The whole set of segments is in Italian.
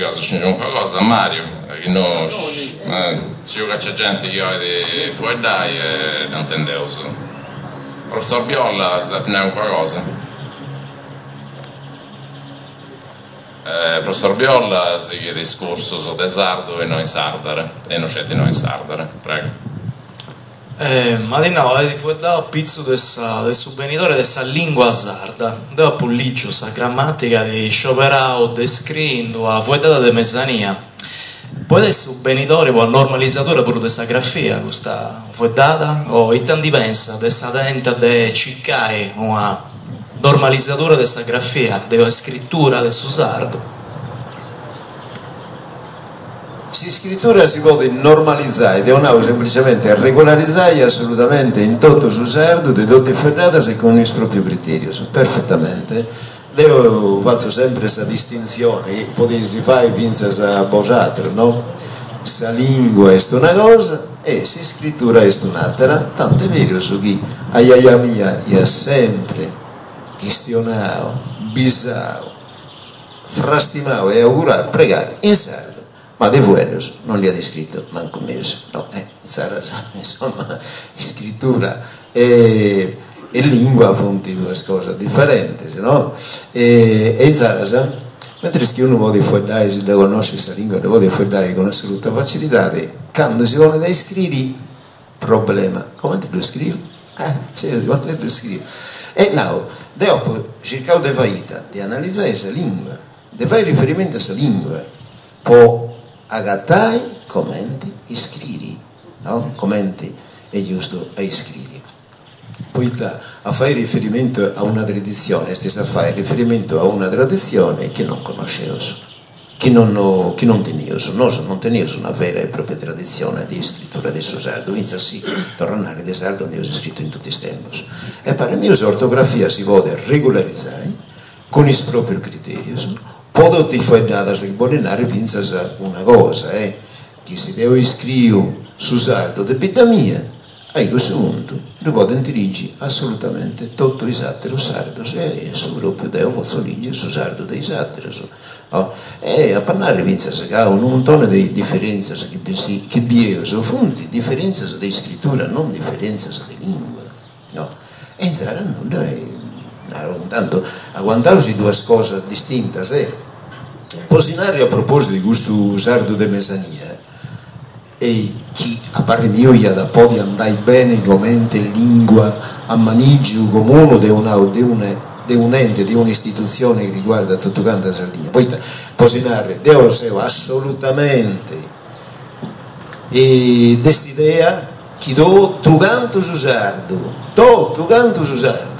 cosa c'è qualcosa, Mario, che no, se io c'è gente che ha di fuori dai non intendevo. Professor Viola, da prendere qualcosa. Professor Viola si chiede discorso su Desardo e noi in Sardare, e non c'è di noi in Sardare, prego. Ma di no, fu dato pizzo del subvenitore della lingua sarda, da pulligio, sa grammatica di scioperao, descrindo, a fu data di mezzania. Poi il subvenitore o il normalizzatore pure della grafia, questa fu data, o i tanti pensa, dessa denta de ciccai, una normalizzatore della grafia, della scrittura del sardo. Si scrittura si può normalizzare, devono semplicemente regolarizzare assolutamente in tutto su sardo, di tutte le ferrate secondo il proprio criterio, perfettamente. Io faccio sempre questa distinzione, potessi fare pensa a Bosatro, no? Sa lingua è una cosa e sa scrittura è un'altra, tanto è vero su chi a iaia mia ha sempre questionato, bissato, frastimavo e augurato, pregare in sardo. Ma De Vuelos non li ha descritto manco messo, no, sarà, insomma, scrittura e lingua sono due cose differenti, no? E Zaraza, mentre che uno vuole fare, se la conosce questa lingua, la vuole fare con assoluta facilità, quando si vuole da scrivere, problema, come te lo scrivo? Certo, come te lo scrivo? E now, dopo cercavo di analizzare questa lingua, di fare riferimento a questa lingua, può agattai, commenti, iscrivi, no? Commenti è giusto a iscrivi. Poi a fare riferimento a una tradizione, stessa a fare riferimento a una tradizione che non conoscevo, che non tenevo, non tenevo una vera e propria tradizione di scrittura del sardo, inizia sì, tornare del sardo ne ho scritto in tutti i tempi. E per me l'ortografia si può regolarizzare con i propri criteri. Può ti fare nada se vuole andare pensa una cosa, che se devo iscrivere su sardo di vita mia, a questo punto lo posso dirigere assolutamente tutto i sardo e su proprio devo posso leggere su sardo dei sardo. E a parlare pensa che ha un montone di differenze che vi sono fonti, differenze di scrittura, non differenze di lingua. No? E in sardo non dai. Tanto aguantausi due cose distinte, posinare a proposito di questo sardo di mezzania e chi a parte mio da poi andai bene come lingua a manigio comune di un ente, di un'istituzione che riguarda tutto quanto la Sardegna. Poi posinare devo assolutamente dest'idea che do tu canto su sardo, tu canto su sardo,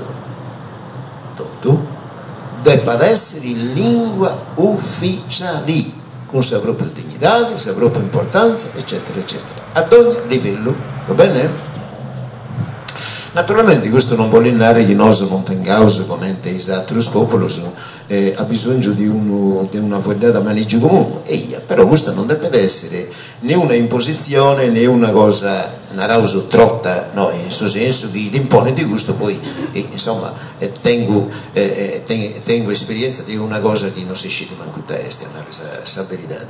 debba essere in lingua ufficiale, con la propria dignità, la sua propria importanza, eccetera, eccetera, ad ogni livello, va bene? Naturalmente questo non vuole dire che noi non teniamo come gli altri popoli ha bisogno di una fornata maneggia comune, però questo non deve essere né una imposizione né una cosa, una causa trotta, no, in questo senso che ti impone di questo, poi insomma tengo esperienza di una cosa che non si scende manco in testa, la verità.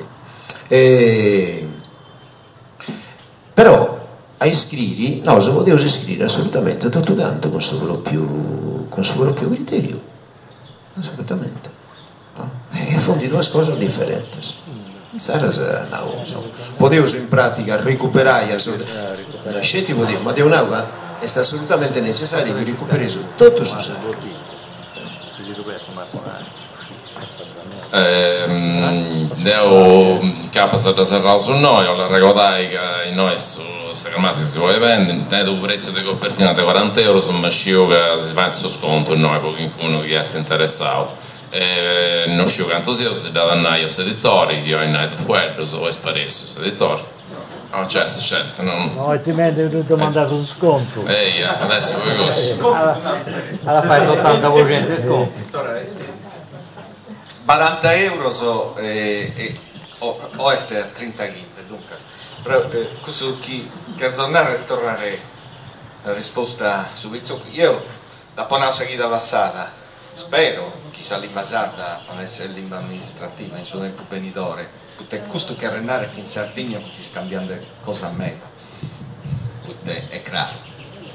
Però a iscrivere, no, se potevo iscrivere assolutamente tutto tanto con solo più criterio, assolutamente, no? E fondi due cose differenti. No, potevo in pratica recuperare assolutamente, ma di un'acqua è assolutamente necessario che recuperi tutto il suo devo capire da serrare su noi, o la ricordai che noi su grammatica si vuole vendere, te un prezzo di copertina di 40 euro su mascio che si fa il suo sconto noi, perché qualcuno che è interessato. Non so quanto sia, si dà a io editori, io ho in di fuori, o sparesso editori. No, certo, non... No, ti metti tutto mandato su sconto. Adesso come così. Allora fai 80% di sconto. 40 euro o este a 30 lire, dunque. Però questo chi per tornare a tornare la risposta subito, io la ponassa chi da passata, spero chi sa lingua sarda non essere lingua amministrativa, in sono il venitore, questo che renare che in Sardegna ti scambiando cosa a me, è chiaro,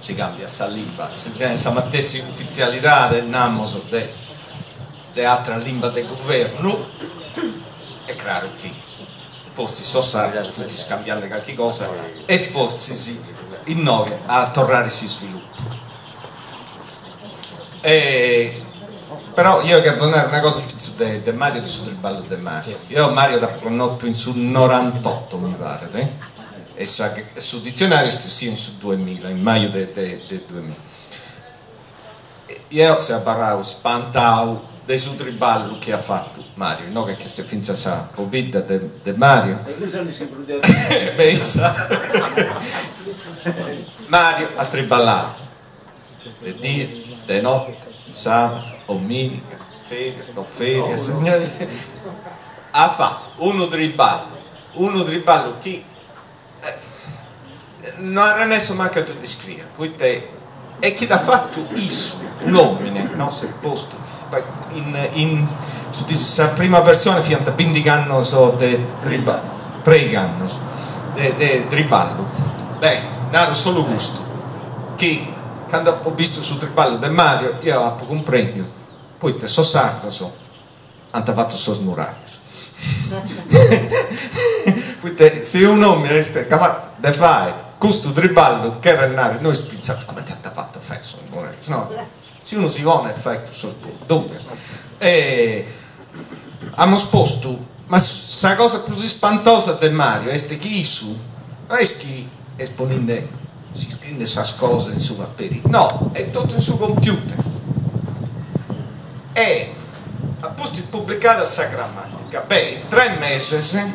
si cambia sa lingua, se tiene sa mattessi ufficialità del namos de altra lingua del governo, è chiaro che forse so sardo tutti scambiando qualche cosa e forse si innove a tornare si sviluppo. Però io che ragione una cosa su de Mario sul ballo del Mario. Io Mario da pronotto in su 98 mi pare, e sul dizionario sia in su 2000, in maggio del 2000. Io se barravo spantavo dei su triballo che ha fatto Mario, no che queste finza sa Covid de Mario. Mario ha triballato le die, de notte, sabato, domenica, ferie, ha fatto uno triballo che non ha reso manca tu descrivere, e che ha fatto isso, nomine, no, se posto, su questa prima versione fianta 20 anni de triballo, 3 anni de triballo, beh, naro solo gusto, che quando ho visto sul triballo del Mario io ho un premio, poi te so sardo hanno fatto so snurare. Se un uomo è capace di fare questo triballo che renare noi spizzato come ti ha fatto fare no, se uno si vuole fare questo dunque abbiamo sposto ma la cosa più spantosa del Mario è che Isu non è che esponente si scrive queste cose in suo papiri, no, è tutto in suo computer e a posto pubblicata questa grammatica, beh, in 3 mesi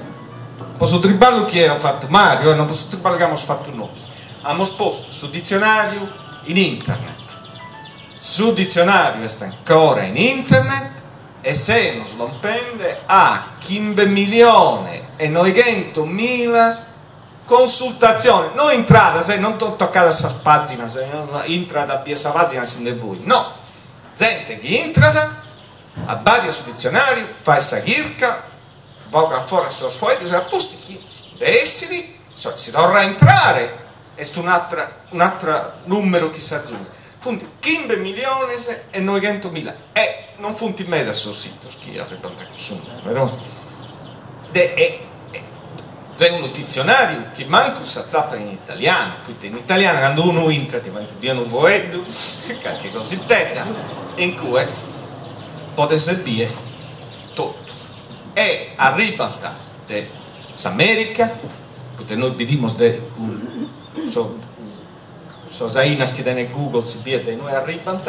posso triballo che ha fatto Mario, non posso triballo che abbiamo fatto noi, abbiamo posto sul dizionario in internet, sul dizionario sta ancora in internet e se non lo prende ha 15.900.000 consultazioni, non entrate, se non toccate questa pagina, se non entrate a questa pagina siete voi, no, gente che entra a vario sul dizionario, fa questa chirca, poca fuori sulla sfoglia, a posti che deve essere, si dovrà entrare, è un altro numero che si aggiunge, funti 15.900.000 e non funti me da sul sito, che arriva a questo numero, è un dizionario che manco si zappa in italiano, quindi in italiano quando uno entra ti viene un voedo, qualche cositetta, in cui può servire tutto. E arriva dall'America, perché noi vediamo sainas che nel Google si vede, noi arrivano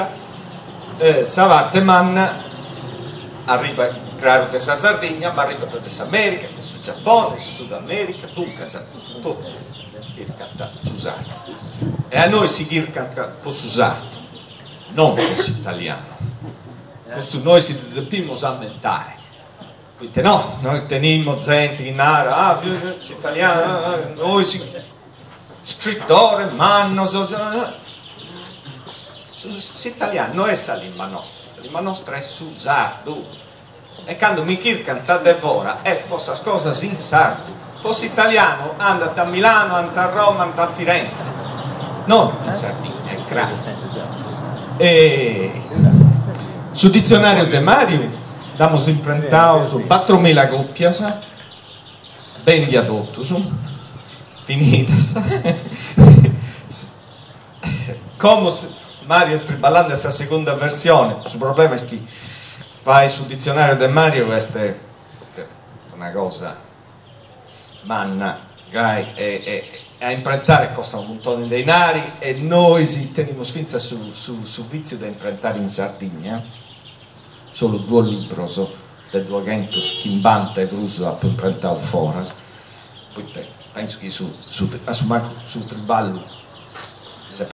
Savarte man arriva claro dessa Sardegna, ma arriva dall'America, dal Giappone, dal Sud America, dunque tutto il cantato su sardo. E a noi si dice cantato con su sardo, non con italiano. Questo noi si dobbiamo aumentare. Quindi no, noi teniamo gente in area, italiano, noi si scrittore, manno, italiano, non è la lingua nostra è su sardo. E quando mi chiedono da fora questa cosa in sardo, posso italiano andate a Milano, andate a Roma, andate a Firenze, non in Sardegna, è chiaro. E sul dizionario di Mario abbiamo improntato su 4.000 coppie, ben di adotto, finita. Come Mario sta ballando questa seconda versione, il problema è che fai sul dizionario del Mario, questa è una cosa manna, a imprentare costa un montone di denari e noi si teniamo finza sul vizio da imprentare in Sardegna, solo 2 libri del 200 schimbante e bruso a imprentato fuori, penso che su triballo